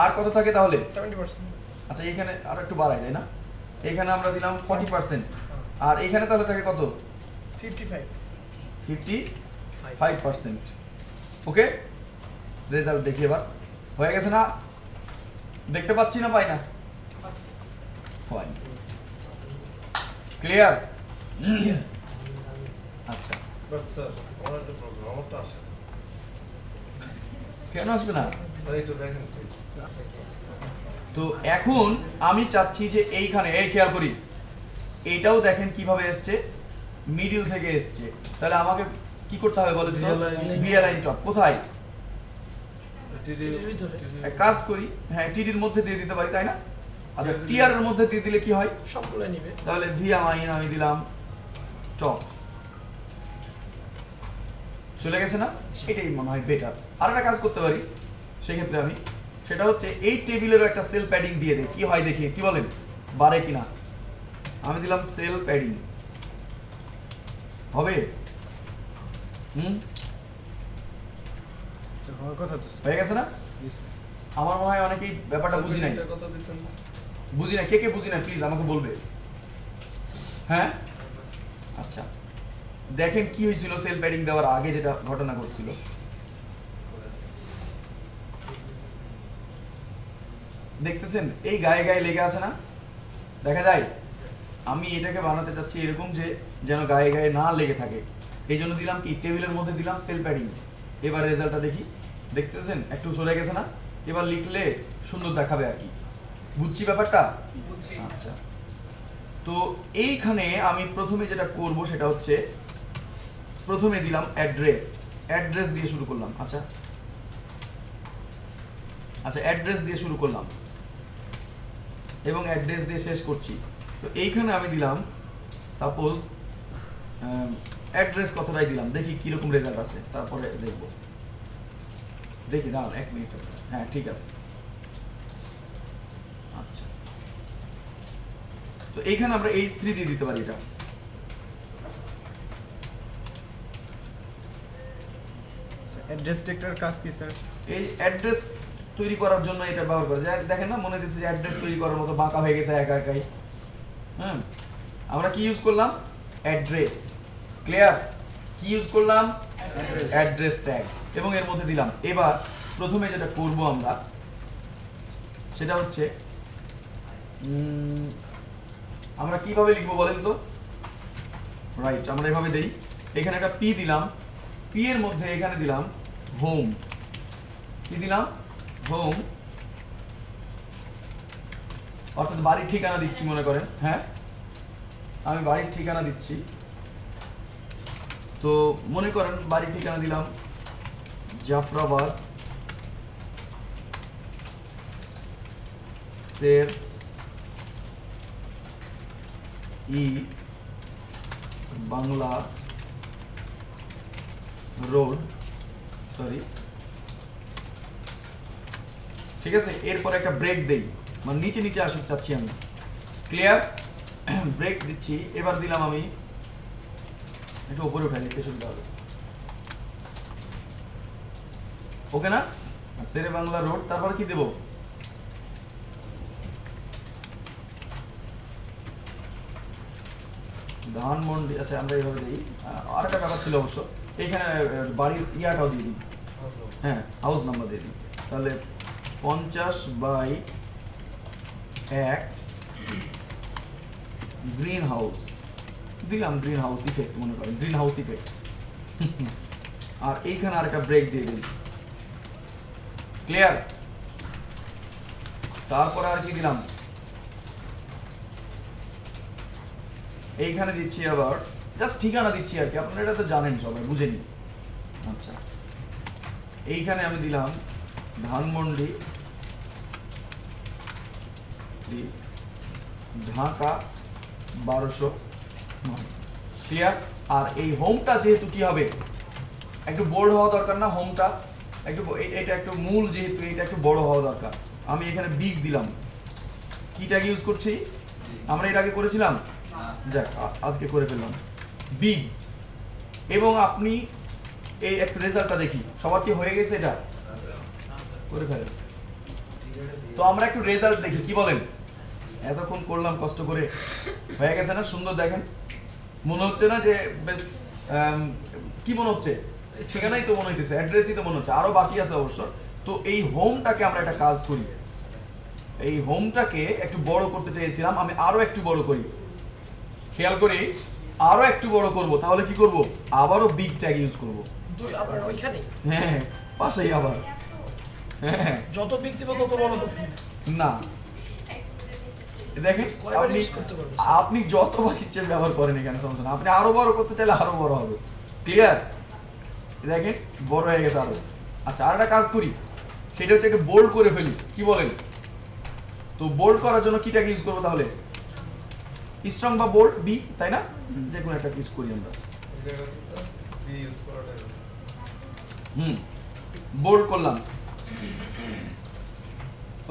আর কত থাকে তাহলে? 70%। আচ্ছা এইখানে আর একটু বাড়াই, তাই না? এইখানে আমরা দিলাম 40%। আর এইখানে তাহলে থাকে কত? 55। 55%। ওকে, রেজাল্ট দেখি এবার। হয়ে গেছে না? দেখতে পাচ্ছি না পাই না? Fine, clear? আচ্ছা বাট স্যার আমার একটা প্রবলেম, আমারটা আসে না। কেন আসবে না? স্যার একটু দেখেন প্লিজ। তো এখন আমি চাচ্ছি যে এইখানে এই খেয়াল করি, এইটাও দেখেন কিভাবে এসছে, মিডল থেকে এসছে। তাহলে আমাকে কি করতে হবে বলেন তো? বি লাইন টপ কোথায়? টিডির ভিতরে। এক কাজ করি, হ্যাঁ টিডির মধ্যে দিয়ে দিতে পারি, তাই না? আচ্ছা টিআর এর মধ্যে দিয়ে দিলে কি হয়? সবগুলো নিবে। তাহলে ভি আইন আমি দিলাম টপ, চলে গেছে না? এটাই মনে হয় বেটার। আর একটা কাজ করতে পারি সেক্ষেত্রে আমি, সেটা হচ্ছে এই টেবিলেরও একটা সেল প্যাডিং দিয়ে দেয়, কি হয় দেখি, কি বলেন বাড়ে কিনা। আমি দিলাম সেল প্যাডিং, হবে? হওয়ার কথা তো। হয়ে গেছে না? আমার মনে হয় অনেকেই ব্যাপারটা বুঝি নাই, এটা কত দিছেন? বুঝি না, কে বুঝি না প্লিজ আমাকে বলবে। হ্যাঁ আচ্ছা দেখেন কি হয়েছিল সেল প্যাডিং দেওয়ার আগে, যেটা ঘটনা ঘটছিল। দেখতেছেন এই গায়ে গায়ে লেগে আছে না, দেখা যায়? আমি এটাকে বানাতে চাচ্ছি এরকম যে যেন গায়ে গায়ে না লেগে থাকে, এই জন্য দিলাম কি টেবিলের মধ্যে দিলাম সেল প্যাডিং। এবার রেজাল্টটা দেখি, দেখতেছেন একটু সরে গেছে না? এবার লিখলে সুন্দর দেখাবে আর কি, বুঝছি ব্যাপারটা? আচ্ছা তো এইখানে আমি প্রথমে যেটা করব সেটা হচ্ছে প্রথমে দিলাম অ্যাড্রেস দিয়ে শুরু করলাম। আচ্ছা অ্যাড্রেস দিয়ে শুরু করলাম এবং অ্যাড্রেস দিয়ে শেষ করছি। তো এইখানে আমি দিলাম সাপোজ অ্যাড্রেস কথাটাই দিলাম, দেখি কিরকম রেজাল্ট আছে, তারপরে দেখবো। দেখি দাঁড়ান 1 মিনিট। হ্যাঁ ঠিক আছে। আচ্ছা তো এইখানে আমরা H3 দিয়ে দিতে পারি। এটা অ্যাড্রেস টেক্টরের কাজ কি স্যার? এই অ্যাড্রেস তৈরি করার জন্য এটা ব্যবহার করে। দেখেন না, মনে দিচ্ছে যে অ্যাড্রেস তৈরি করার মতো বাঁকা হয়ে গেছে একা একাই। হ্যাঁ আমরা কি ইউজ করলাম? অ্যাড্রেস। ক্লিয়ার? কি ইউজ করলাম? অ্যাড্রেস ট্যাগ, এবং এর মধ্যে দিলাম। এবার প্রথমে যেটা করব আমরা সেটা হচ্ছে আমরা কিভাবে লিখবো বলেন তো? রাইট, আমরা এভাবে দেই। এখানে একটা পি দিলাম, পি এর মধ্যে এখানে দিলাম হোম। কি দিলাম? হোম, অর্থাৎ বাড়ির ঠিকানা দিচ্ছি মনে করেন। হ্যাঁ, আমি বাড়ির ঠিকানা দিচ্ছি। তো মনে করেন বাড়ির ঠিকানা দিলাম জাফরাবাদ, শের ই বাংলা রোড, সরি, ঠিক আছে। এরপর একটা ব্রেক দেই, মানে নিচে নিচে আসুক চাচ্ছি আমি। ক্লিয়ার? ব্রেক দিচ্ছি। এবার দিলাম আমি একটু উপরে উঠাই, লিখতে সুবিধা হবে। ওকে না? শেরে বাংলা রোড, তারপর কি দেব? ধানমন্ডি। আচ্ছা, আমরা এইভাবে দিই। আর একটা ব্যাপার ছিল অবশ্য, এইখানে বাড়ির ইয়াটাও দিয়ে দিই। হ্যাঁ, হাউস নাম্বার দিয়ে দিই। তাহলে 50/1 গ্রিন হাউস দিলাম। গ্রিন হাউস ইফেক্ট মনে করেন, গ্রিন হাউস ইফেক্ট। আর এইখানে আর একটা ব্রেক দিয়ে দিই। ক্লিয়ার? তারপরে আর কি দিলাম? এইখানে দিচ্ছি আবার জাস্ট ঠিকানা দিচ্ছি আর কি, আপনারা এটা তো জানেন সবাই, বুঝেনি। আচ্ছা, এইখানে আমি দিলাম ধানমন্ডি, ঢাকা 1200। ক্লিয়ার? আর এই হোমটা যেহেতু কি হবে, একটু বোল্ড হওয়া দরকার না? হোমটা একটু, এটা একটু মূল, যেহেতু এটা একটু বড় হওয়া দরকার। আমি এখানে বিগ দিলাম। কি ট্যাগ ইউজ করছি? আমরা এর আগে করেছিলাম, যাক আজকে করে ফেললাম, বিগ। এবং আপনি এই একটু রেজাল্টটা দেখি, সবার কি হয়ে গেছে? এটা করে ফেলেন। তো আমরা একটু রেজাল্ট দেখি, কি বলেন? এতক্ষণ করলাম কষ্ট করে, হয়ে গেছে না? সুন্দর দেখেন, মনে হচ্ছে না যে বেশ? কি মনে হচ্ছে? ঠিকানাই তো মনে হইতেছে, অ্যাড্রেসই তো মনে হচ্ছে, আরো বাকি আছে অবশ্য। তো এই হোমটাকে আমরা একটা কাজ করি, এই হোমটাকে একটু বড় করতে চাইছিলাম আমি, আরো একটু বড় করি। খেয়াল করি, আরো একটু বড় করব। তাহলে কি করব? আবারও বিগ ট্যাগ ইউজ করব। দুই আবার ওইখানে? হ্যাঁ, পাশেই আবার। হ্যাঁ, যত বিগ দিব তত বড় করতে না, দেখেন কয়বার আপনি ইউজ করতে পারবো? আপনি যতবার ইচ্ছে ব্যবহার করেন, এখানে সমস্যা না। আপনি আরো বড় করতে চাইলে আরো বড় হবে। ক্লিয়ার? দেখেন বড় হয়ে গেছে আরো। আচ্ছা, আর একটা কাজ করি, সেটা হচ্ছে একটা বোল্ড করে ফেলি। কি বলেন? তো বোল্ড করার জন্য কি ট্যাগ ইউজ করবো তাহলে? স্ট্রং বা বোল্ড, বি, তাই না? যে কোনো একটা ইউজ করি আমরা। বোল্ড করলাম।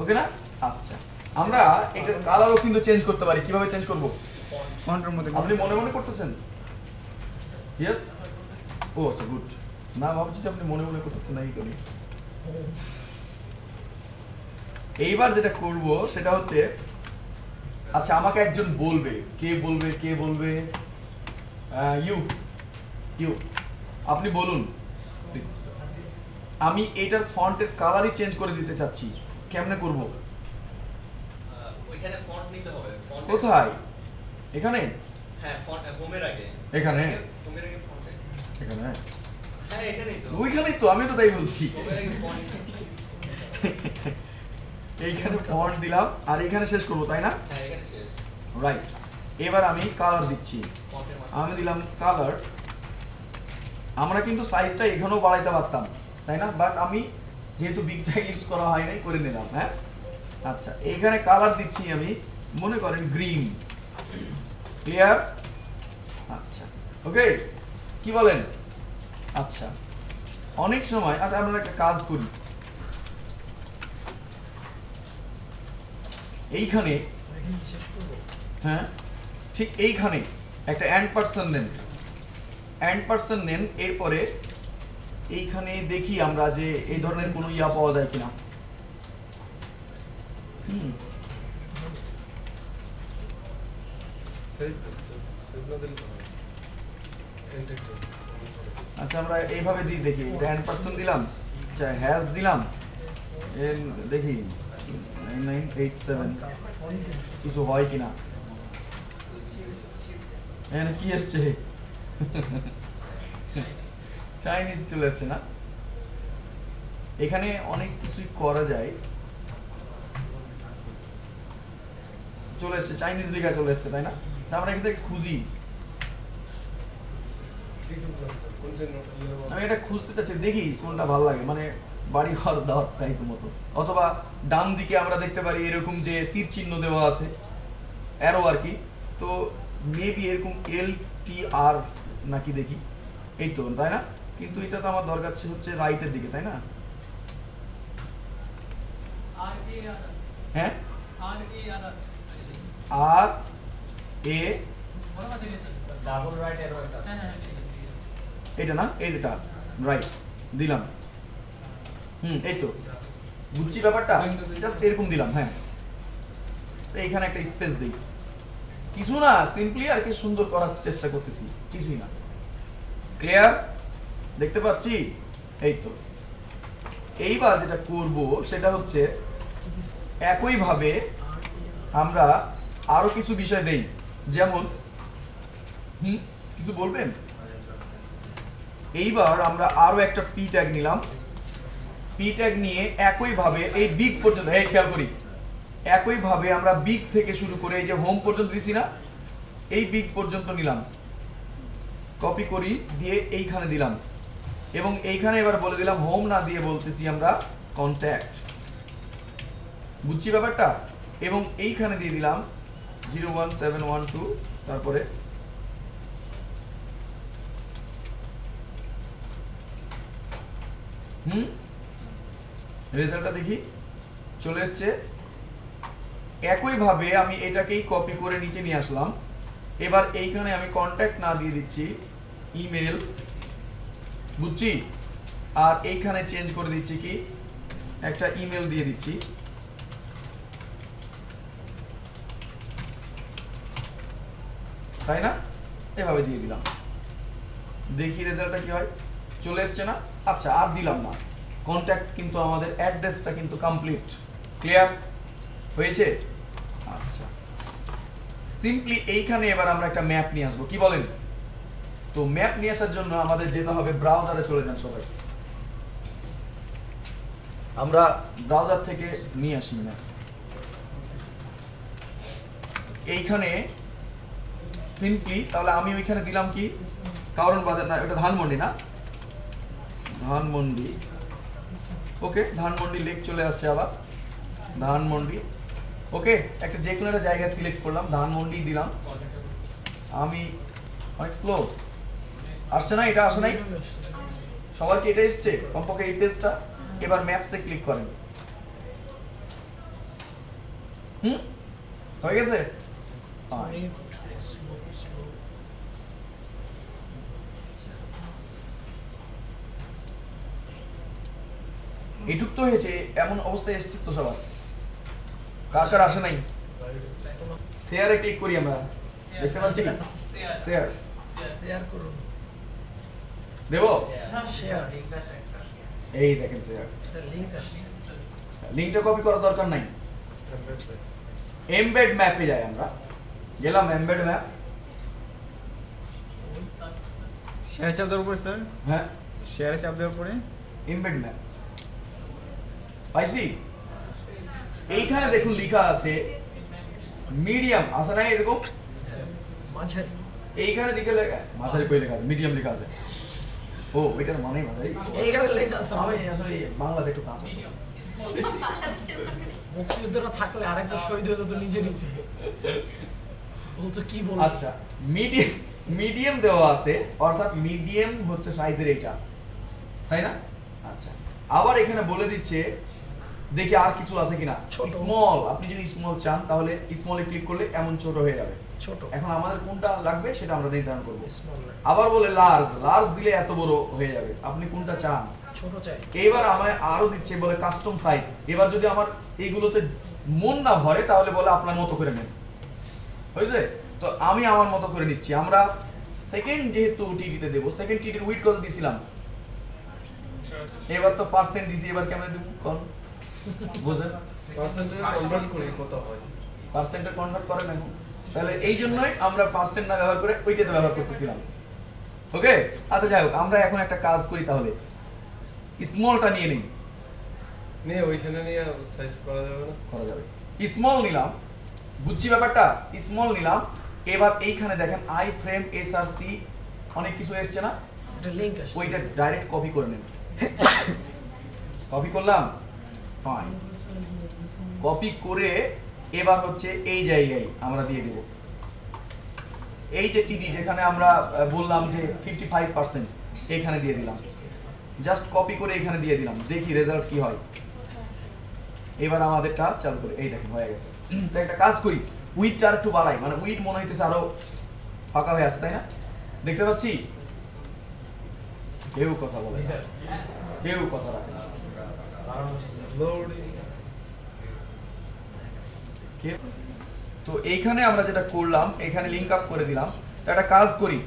ওকে না? আচ্ছা, আমরা এটার কালারও কিন্তু চেঞ্জ করতে পারি। কিভাবে চেঞ্জ করব? ফন্টের মধ্যে আপনি মনে মনে করতেছেন? ইয়েস? ও আচ্ছা, গুড। না, ভাবছি যে আপনি মনে মনে করতেছেন, না করি। এইবার যেটা করব সেটা হচ্ছে, আচ্ছা আমাকে একজন বলবে, কে বলবে? কে বলবে? ইউ, ইউ, আপনি বলুন প্লিজ। আমি এইটার ফন্টের কালারই চেঞ্জ করে দিতে চাচ্ছি। কেমনে করব? ওইখানে ফন্ট নিতে হবে। ফন্ট কোথায়? এখানে? হ্যাঁ, ফন্ট হোমের আগে। এখানে? হোমের আগে ফন্টে। এখানে? হ্যাঁ, এখানেই তো। ওইখানেই তো, আমি তো তাই বলছি। হোমের আগে ফন্ট। এইখানে ফন্ট দিলাম, আর এখানে শেষ করব, তাই না? হ্যাঁ, এখানে শেষ। রাইট। এবার আমি কালার দিচ্ছি। ফন্টের মাঝে। আমি দিলাম কালার। আমরা কিন্তু সাইজটা এখানেও বাড়াইতে পারতাম, তাই না? বাট আমি যেহেতু বিগ ট্যাগ ইউজ করা হয় নাই, করে নিলাম। হ্যাঁ, আচ্ছা, এইখানে কালার দিচ্ছি আমি, মনে করেন গ্রিন। ক্লিয়ার? আচ্ছা, ওকে, কি বলেন? আচ্ছা, অনেক সময়, আচ্ছা আমরা একটা কাজ করি, এইখানে, শেষ করবো? হ্যাঁ ঠিক এইখানে একটা অ্যান্ড পার্সন নেন, অ্যান্ড পার্সন নেন। এরপরে এইখানে দেখি আমরা যে এই ধরনের কোনো ইয়া পাওয়া যায় কিনা। সেভ সেগুলো দিলে তো হবে এন্টার করুন আচ্ছা আমরা এইভাবে দিই দেখি এটা এন পার্সন দিলাম, আচ্ছা হ্যাশ দিলাম, এন দেখি 9987 কিছু হয় কিনা, এখানে কি এসছে চাইনিজ চলে আসছে না, এখানে অনেক কিছুই করা যায়, চলে এসছে চাইনিজ লেখা চলে এসছে তাই না? তা আমরা এখান থেকে খুঁজি, ঠিক আছে স্যার কোন জন্য আমি এটা খুঁজতে চাচ্ছি দেখি কোনটা ভালো লাগে, মানে বাড়ি ঘর দাওয়াত টাইপের মতো, অথবা ডান দিকে আমরা দেখতে পারি এরকম যে তীর চিহ্ন দেওয়া আছে অ্যারো আর কি, তো মেবি এরকম এল টি আর নাকি দেখি, এই তো তাই না? কিন্তু এটা তো আমার দরকার হচ্ছে রাইটের দিকে তাই না? হ্যাঁ আর এ ডাবল রাইট এরো একটা আছে। এটা না, এই যেটা রাইট দিলাম, এই তো বুঝছি ব্যাপারটা, জাস্ট এরকম দিলাম, হ্যাঁ এইখানে একটা স্পেস দিই, কিছু না সিম্পলি আর কি সুন্দর করার চেষ্টা করতেছি, কিছুই না, ক্লিয়ার দেখতে পাচ্ছি, এই তো এইবার যেটা করব সেটা হচ্ছে একইভাবে আমরা আরো কিছু বিষয় দেই, যেমন কিছু বলবেন, এইবার আমরা আরো একটা পি ট্যাগ নিলাম, পি ট্যাগ নিয়ে একইভাবে এই বিগ পর্যন্ত, এই খেয়াল করি একইভাবে আমরা বিগ থেকে শুরু করে এই যে হোম পর্যন্ত দিছি না, এই বিগ পর্যন্ত নিলাম, কপি করি দিয়ে এইখানে দিলাম, এবং এইখানে এবার বলে দিলাম হোম না দিয়ে বলতেছি আমরা কন্ট্যাক্ট, বুঝছি ব্যাপারটা, এবং এইখানে দিয়ে দিলাম 01712, তারপরে রেজাল্টটা দেখি চলে এসছে, একইভাবে আমি এটাকেই কপি করে নিচে নিয়ে আসলাম, এবার এইখানে আমি কন্ট্যাক্ট না দিয়ে দিচ্ছি ইমেল, বুঝছি, আর এইখানে চেঞ্জ করে দিচ্ছি কি একটা ইমেল দিয়ে দিচ্ছি, তাই না? এভাবে দিয়ে দিলাম, দেখি রেজাল্টটা কি হয়, চলে এসছে না? আচ্ছা আর দিলাম না, কন্ট্যাক্ট কিন্তু আমাদের অ্যাড্রেসটা কিন্তু কমপ্লিট, ক্লিয়ার হয়েছে? আচ্ছা সিম্পলি এইখানে এবার আমরা একটা ম্যাপ নিয়ে আসবো, কি বলেন? তো ম্যাপ নিয়ে আসার জন্য আমাদের যেতে হবে ব্রাউজারে, চলে যান সবাই, আমরা ব্রাউজার থেকে নিয়ে আসি ম্যাপ, এইখানে সিম্পলি তাহলে আমি ওইখানে দিলাম কি কারণ বাজার, না এটা ধানমন্ডি, না ধানমন্ডি, ওকে ধানমন্ডি লেক চলে আসছে, আবার ধানমন্ডি, ওকে একটা যে কোনো একটা জায়গা সিলেক্ট করলাম, ধানমন্ডি দিলাম, আমি অনেক স্লো আসছে না, এটা আসে নাই সবার কি এটা এসছে কমপক্ষে এই পেজটা, এবার ম্যাপসে ক্লিক করেন, হয়ে গেছে, এইটুক তো হয়েছে, এমন অবস্থায় এসছে তো সবার, কার কার আসে নাই? শেয়ারে ক্লিক করি আমরা, দেখতে পাচ্ছি শেয়ার, শেয়ার করুন, দেবো শেয়ার, এই দেখেন শেয়ার, লিংক আসছে, লিংকটা কপি করার দরকার নাই, এমবেড ম্যাপে যাই, আমরা গেলাম এমবেড ম্যাপ, শেয়ার চাপ দেওয়ার উপরে স্যার, হ্যাঁ শেয়ারে চাপ দেওয়ার পরে এমবেড ম্যাপ পাইছি, এইখানে দেখুন লেখা আছে মিডিয়াম, আছে না এরকম মাঝারি, এইখানে দিকে লেখা মাঝারি, কই লেখা আছে মিডিয়াম লেখা আছে, ও ওইটার মানে মাঝারি, এইখানে লেখা আছে, আমি আসলে বাংলাতে একটু কাঁচা, মুক্তিযুদ্ধরা থাকলে আরেকটা শহীদ হয়ে যেত নিজে নিজে, বলছো কি বল, আচ্ছা মিডিয়াম, মিডিয়াম দেওয়া আছে, অর্থাৎ মিডিয়াম হচ্ছে সাইজের এইটা, তাই না? আচ্ছা আবার এখানে বলে দিচ্ছে, দেখি আর কিছু আছে কিনা, ছোট। স্মল, আপনি যদি স্মল চান তাহলে স্মলে ক্লিক করলে এমন ছোট হয়ে যাবে, ছোট, এখন আমাদের কোনটা লাগবে সেটা আমরা নির্ধারণ করব, স্মল, আবার বলে লার্জ, লার্জ দিলে এত বড় হয়ে যাবে, আপনি কোনটা চান, ছোট চাই, এইবার আমায় আরো দিচ্ছে বলে কাস্টম সাইজ, এবার যদি আমার এইগুলোতে মন না ভরে তাহলে বলে আপনার মতো করে নেন, হয়েছে? তো আমি আমার মতো করে নিচ্ছি। আমরা সেকেন্ড যেহেতু টিডিতে দেবো, সেকেন্ড টিডির উইড কত দিছিলাম, এবার তো পার্সেন্ট দিছি, এবার কেমন দেবো কোন বুঝেন? পার্সেন্টেজ কনভার্ট করি কত হয়? পার্সেন্টে কনভার্ট করেন এখন, তাহলে এই জন্যই আমরা পার্সেন্ট না ব্যবহার করে ওইটাতে ব্যবহার করতেছিলাম। ওকে, আচ্ছা যাই হোক, আমরা এখন একটা কাজ করি, তাহলে স্মলটা নিয়ে নিই। নিয়ে ওইখানে নিয়ে সাইজ করা যাবে না? করা যাবে। স্মল নিলাম, বুঝছি ব্যাপারটা, স্মল নিলাম। এবার এইখানে দেখেন আই ফ্রেম এসআরসি অনেক কিছু এসছে না, এটা লিংক আসছে। ওইটা ডাইরেক্ট কপি করে নেন। কপি করলাম, ফাইন। কপি করে এবার হচ্ছে এই জায়গায় আমরা দিয়ে দেব এই যে টিডি, যেখানে আমরা বললাম যে 55%, এখানে দিয়ে দিলাম। জাস্ট কপি করে এখানে দিয়ে দিলাম, দেখি রেজাল্ট কি হয়। এবার আমাদেরটা চালু করে, এই দেখেন হয়ে গেছে। তো একটা কাজ করি, উইডটা আর একটু বাড়াই, মানে উইড মনে হইতেছে আরো ফাঁকা হয়ে আছে, তাই না? দেখতে পাচ্ছি কেউ কথা বলে না, কেউ কথা রাখে না। লোডিং। তো এইখানে আমরা যেটা করলাম, এখানে লিংক আপ করে দিলাম। তো একটা কাজ করি,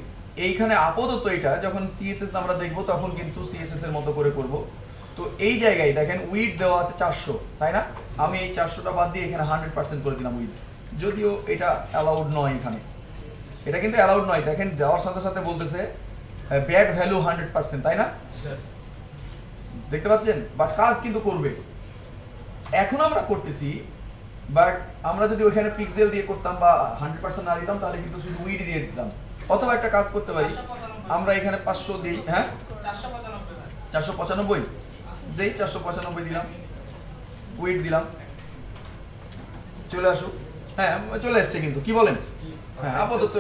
এইখানে আপাতত এটা যখন সিএসএস আমরা দেখব তখন কিন্তু সিএসএস এর মতো করে করব। তো এই জায়গায় দেখেন উইড দেওয়া আছে 400, তাই না? আমি এই 400টা বাদ দিয়ে এখানে 100% করে দিলাম উইড, যদিও এটা অ্যালাউড নয় এখানে, এটা কিন্তু অ্যালাউড নয়। দেখেন দেওয়ার সাথে সাথে বলতেছে ব্যাড ভ্যালু 100%, তাই না? দেখতে পাচ্ছেন? বাট কাজ কিন্তু করবে। এখন আমরা করতেছি, বাট আমরা যদি ওইখানে পিক্সেল দিয়ে করতাম বা 100% না দিতাম, তাহলে কিন্তু শুধু উইড দিয়ে দিতাম। অথবা একটা কাজ করতে পারি, আমরা এখানে 500 দিই, হ্যাঁ 495 দেই, 495 দিলাম, উইড দিলাম, চলে আসুক। হ্যাঁ চলে আসছে কিন্তু, কি বলেন? হ্যাঁ আপাতত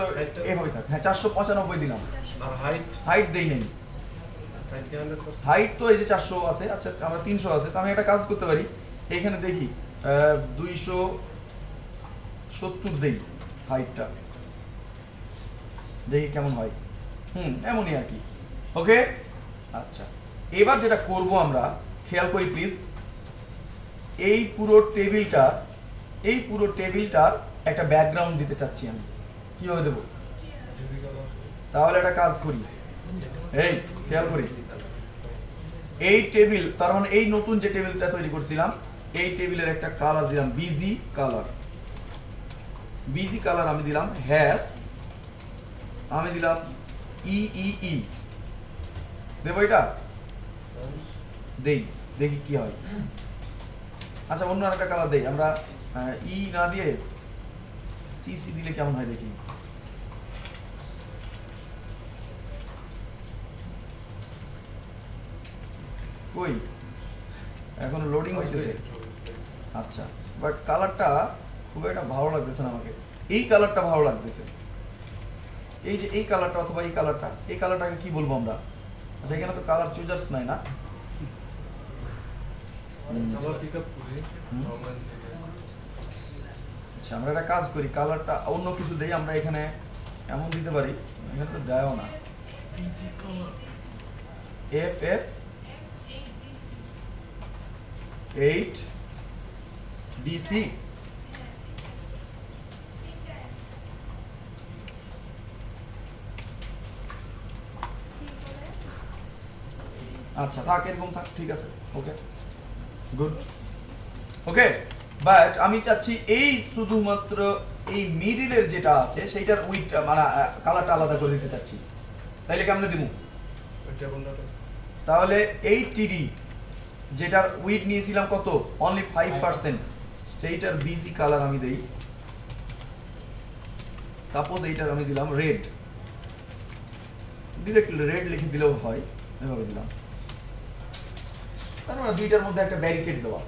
এভাবে থাক। হ্যাঁ 495 দিলাম। আর হাইট? হাইট দেই নেই, হাইট কি 100%? হাইট তো এই যে 400 আছে, আচ্ছা আমরা 300 আছে। তো আমি একটা কাজ করতে পারি, এখানে দেখি 270 দেই হাইটটা, দেখি কেমন হয়। এমনই আর কি। ওকে, আচ্ছা এবার যেটা করব আমরা, খেয়াল করি প্লিজ, এই পুরো টেবিলটার একটা ব্যাকগ্রাউন্ড দিতে চাচ্ছি আমি। কিভাবে দেবো? তাহলে একটা কাজ করি, এই খেয়াল করি, এই টেবিল, তার মানে এই নতুন যে টেবিলটা তৈরি করছিলাম, এই টেবিলের একটা কালার দিলাম বিজি কালার আমি দিলাম হ্যাশ, আমি দিলাম ই দেবো, এটা দেই, দেখি কি হয়। আচ্ছা অন্য একটা কালার দেই আমরা, ই না দিয়ে সিসি দিলে কেমন হয় দেখি। কই এখনো লোডিং হইতেছে। আচ্ছা বাট কালারটা খুব একটা ভালো লাগতেছে না আমাকে, এই কালারটা ভালো লাগতেছে, এই যে এই কালারটা অথবা এই কালারটাকে কি বলবো আমরা? আচ্ছা এখানে তো কালার চুজার্স নাই না, কালার পিকআপ করি নরমাল থেকে। আচ্ছা আমরা একটা কাজ করি, কালারটা অন্য কিছু দেই আমরা, এখানে এমন দিতে পারি, এখানে তো দেয়ও না, FF 8 DC। আচ্ছা থাক, এরকম থাক, ঠিক আছে, ওকে গুড। ওকে বাট আমি চাচ্ছি এই শুধুমাত্র এই মিডিলের যেটা আছে সেইটার উইডটা মানে কালারটা আলাদা করে দিতে চাচ্ছি, তাইলে কেমনে দিব? ওইটা কোনটা? তাহলে এই টিডি যেটার উইড নিয়েছিলাম কত, অনলি 5%, সেইটার বিজি কালার আমি দেই, সাপোজ এইটার আমি দিলাম রেড, ডিরেক্টলি রেড লিখে দিলেও হয়, এভাবে দিলাম। তার মানে দুইটার মধ্যে একটা ব্যারিকেড দেওয়া।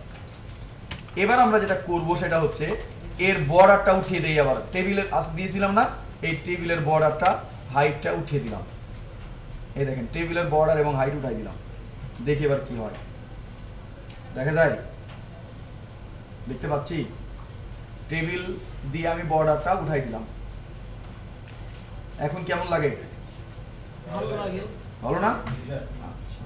এবার আমরা যেটা করব সেটা হচ্ছে এর বর্ডারটা উঠিয়ে দেই, আবার টেবিলের দিয়েছিলাম না, এই টেবিলের বর্ডারটা হাইটটা উঠিয়ে দিলাম। এই দেখেন টেবিলের বর্ডার এবং হাইট উঠাই দিলাম, দেখি এবার কি হয়, দেখা যায়? দেখতে পাচ্ছি টেবিল দিয়ে আমি বর্ডারটা উঠাই দিলাম, এখন কেমন লাগে? ভালো লাগে। ভালো না? আচ্ছা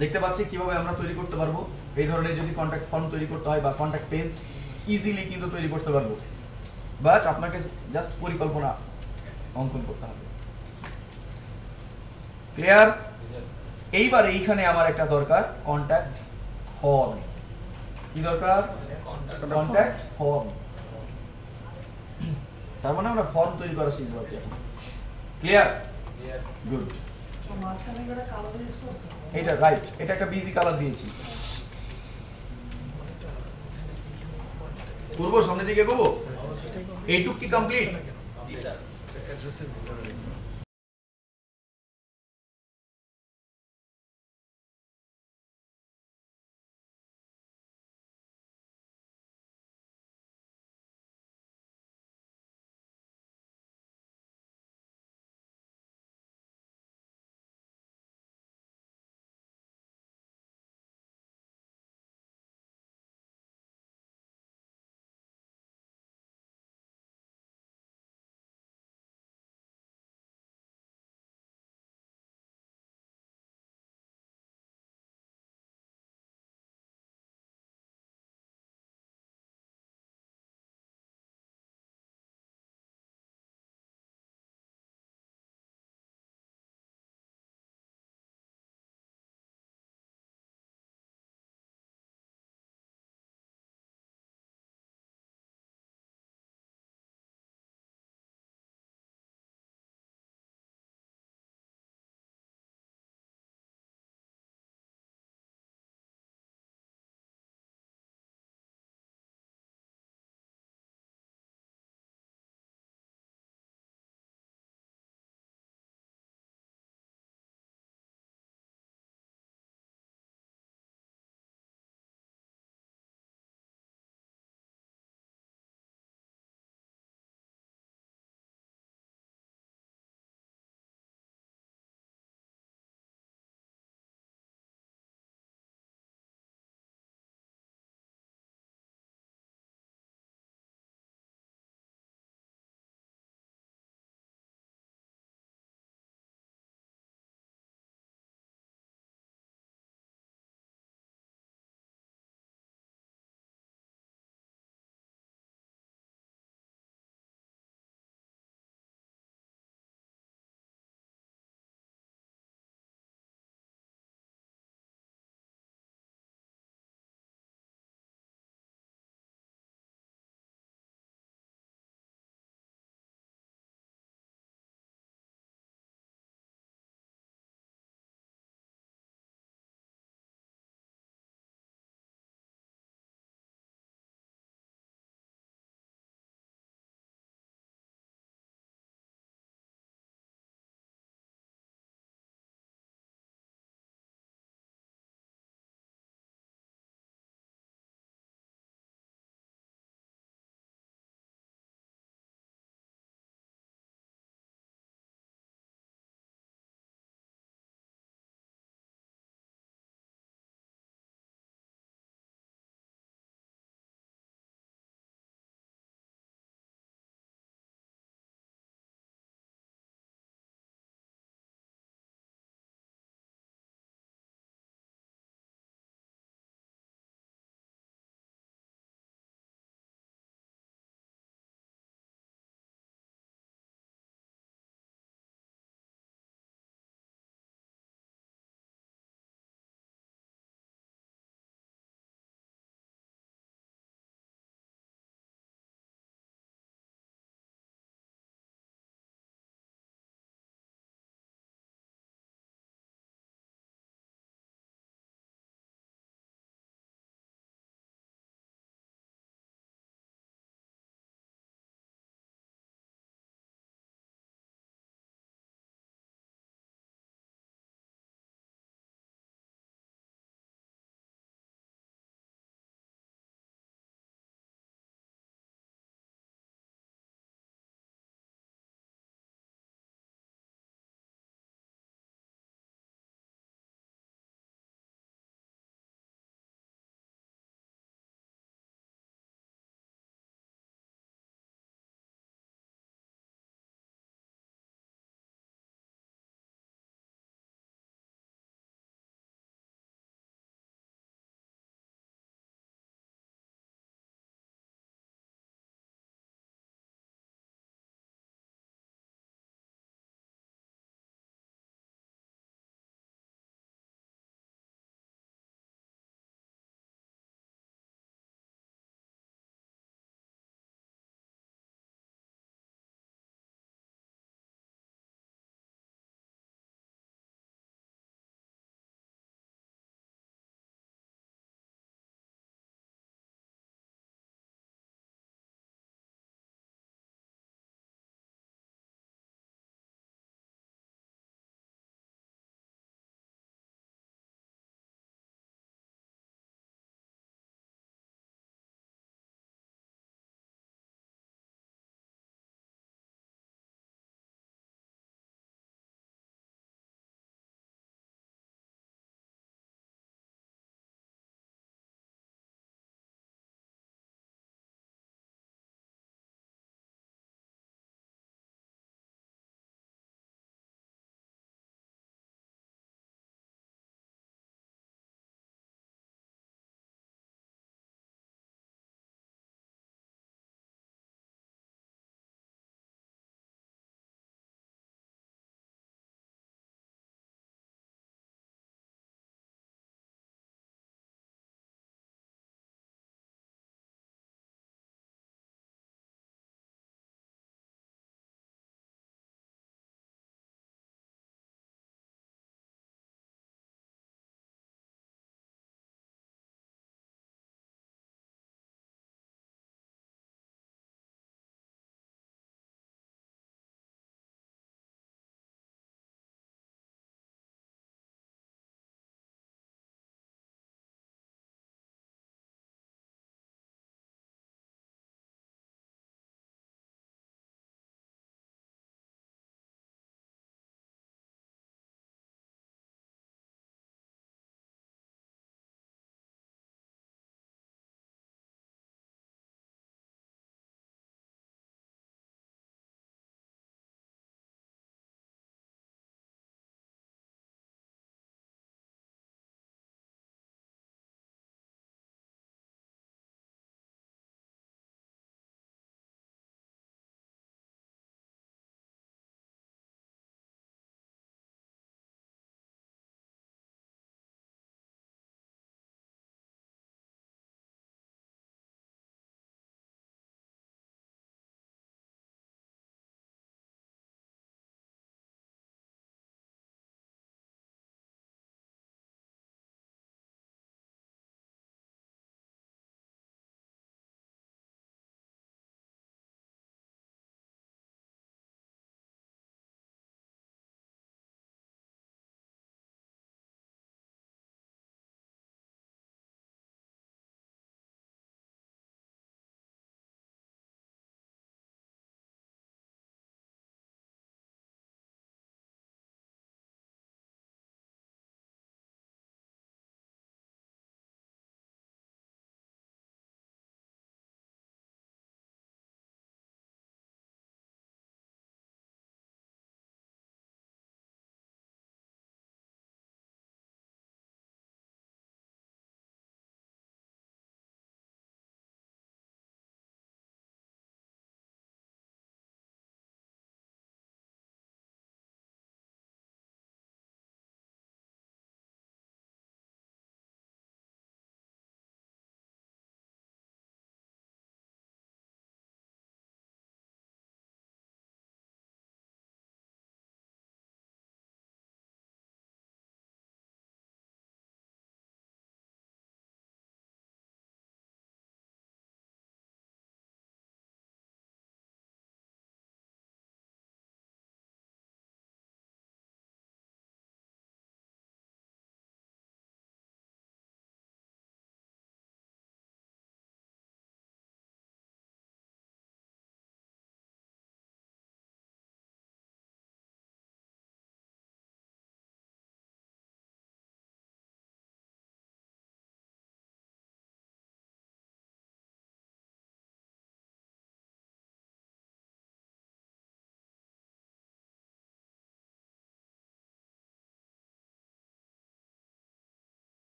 দেখতে পাচ্ছি কিভাবে আমরা তৈরি করতে পারবো এই ধরনের, যদি কন্টাক্ট ফর্ম তৈরি করতে হয় বা কন্টাক্ট পেজ ইজিলি কিন্তু তৈরি করতে পারবো। বাট আপনাকে জাস্ট পরিকল্পনা অঙ্কন করতে হবে। ক্লিয়ার? এইবার এইখানে আমার একটা দরকার কন্ট্যাক্ট ফর্ম। কি দরকার? Contact form. তার মানে আমরা ফর্ম তৈরি করা শিখবো আর কি এখন। ক্লিয়ার? গুড। মাঝখানে একটা কালার ইউজ করছো? এটা রাইট, এটা একটা বিজি কালার দিয়েছি। করবো সামনের দিকে এগোবো? এইটুক কি কমপ্লিট? অ্যাড্রেসের ভিতরে